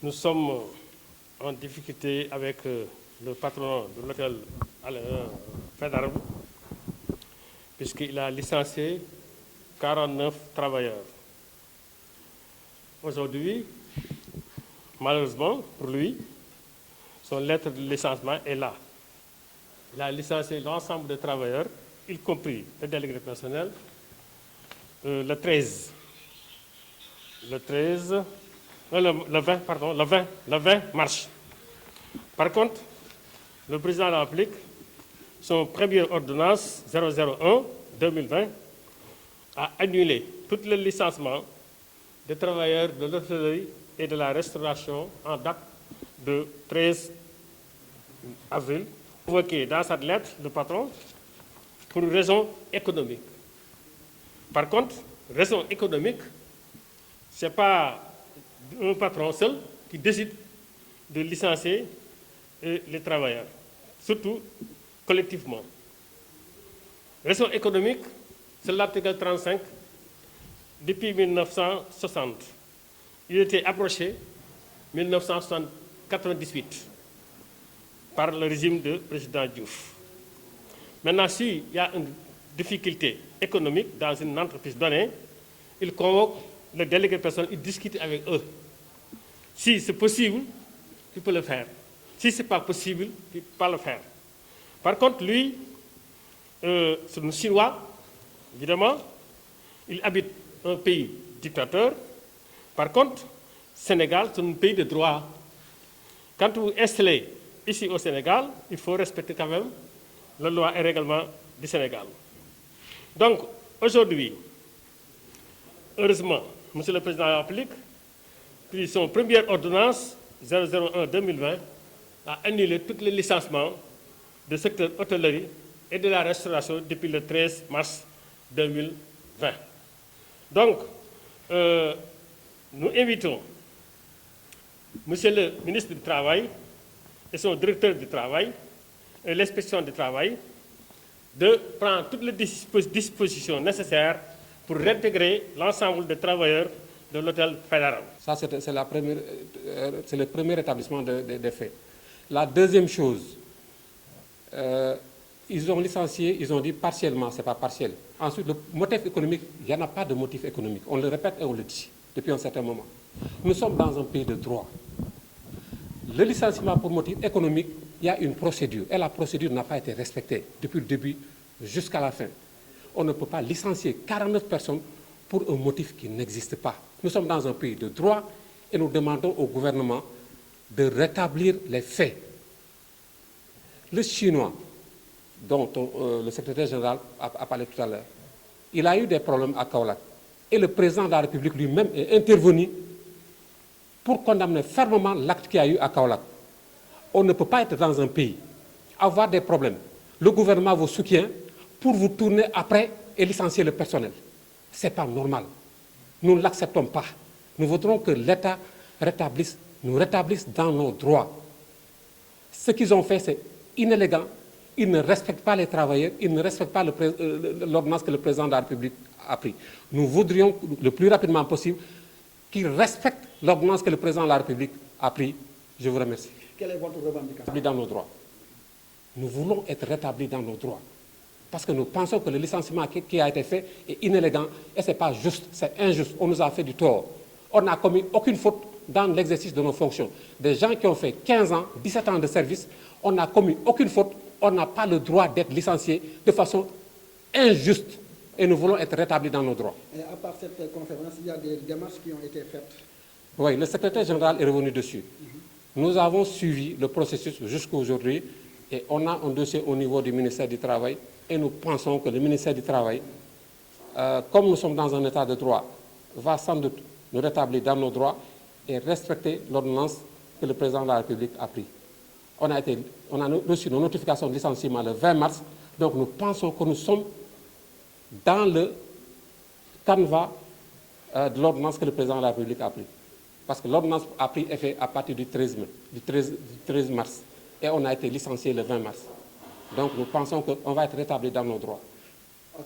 Nous sommes en difficulté avec le patron de l'hôtel Fédéral, puisqu'il a licencié 49 travailleurs. Aujourd'hui, malheureusement pour lui, son lettre de licenciement est là. Il a licencié l'ensemble des travailleurs, y compris le délégué personnel, le 20 mars. Par contre, le président de la République, son première ordonnance 001-2020, a annulé tous les licenciements des travailleurs de l'hôtellerie et de la restauration en date de 13 avril. Convoqué dans cette lettre, le patron, pour une raison économique. Par contre, raison économique, ce n'est pas un patron seul qui décide de licencier les travailleurs, surtout collectivement. Raison économique, c'est l'article 35 depuis 1960. Il était approché en 1998 par le régime de président Diouf. Maintenant, s'il y a une difficulté économique dans une entreprise donnée, il convoque le délégué personnel, il discute avec eux. Si c'est possible, il peut le faire. Si ce n'est pas possible, il ne peut pas le faire. Par contre, lui, c'est un Chinois, évidemment, il habite un pays dictateur. Par contre, Sénégal, c'est un pays de droit. Quand vous installez ici au Sénégal, il faut respecter quand même la loi et règlement du Sénégal. Donc, aujourd'hui, heureusement, M. le Président de la République, pris son première ordonnance 001-2020, a annulé tous les licenciements du secteur hôtellerie et de la restauration depuis le 13 mars 2020. Donc, nous invitons M. le ministre du Travail et son directeur du Travail et l'inspection du Travail de prendre toutes les dispositions nécessaires pour réintégrer l'ensemble des travailleurs de l'hôtel Fédéral. Ça, c'est le premier établissement des faits. La deuxième chose, ils ont licencié, ils ont dit partiellement, ce n'est pas partiel. Ensuite, le motif économique, il n'y en a pas de motif économique. On le répète et on le dit depuis un certain moment. Nous sommes dans un pays de droit. Le licenciement pour motif économique, il y a une procédure. Et la procédure n'a pas été respectée depuis le début jusqu'à la fin. On ne peut pas licencier 49 personnes pour un motif qui n'existe pas. Nous sommes dans un pays de droit et nous demandons au gouvernement de rétablir les faits. Le Chinois, dont le secrétaire général a parlé tout à l'heure, il a eu des problèmes à Kaolack. Et le président de la République lui-même est intervenu pour condamner fermement l'acte qu'il y a eu à Kaolack. On ne peut pas être dans un pays, avoir des problèmes. Le gouvernement vous soutient pour vous tourner après et licencier le personnel. Ce n'est pas normal. Nous ne l'acceptons pas. Nous voudrons que l'État nous rétablisse dans nos droits. Ce qu'ils ont fait, c'est inélégant. Ils ne respectent pas les travailleurs, ils ne respectent pas l'ordonnance que le président de la République a prise. Nous voudrions le plus rapidement possible qu'ils respectent l'ordonnance que le président de la République a prise. Je vous remercie. Quelle est votre revendication? Dans nos droits. Nous voulons être rétablis dans nos droits. Parce que nous pensons que le licenciement qui a été fait est inélégant et ce n'est pas juste, c'est injuste. On nous a fait du tort. On n'a commis aucune faute dans l'exercice de nos fonctions. Des gens qui ont fait 15 ans, 17 ans de service, on n'a commis aucune faute. On n'a pas le droit d'être licencié de façon injuste. Et nous voulons être rétablis dans nos droits. Et à part cette conférence, il y a des démarches qui ont été faites. Oui, le secrétaire général est revenu dessus. Nous avons suivi le processus jusqu'à aujourd'hui et on a un dossier au niveau du ministère du Travail et nous pensons que le ministère du Travail, comme nous sommes dans un état de droit, va sans doute nous rétablir dans nos droits et respecter l'ordonnance que le président de la République a prise. On a reçu nos notifications de licenciement le 20 mars, donc nous pensons que nous sommes dans le canevas de l'ordonnance que le président de la République a prise. Parce que l'ordonnance a pris effet à partir du 13 mars. Et on a été licencié le 20 mars. Donc nous pensons qu'on va être rétabli dans nos droits. Ok.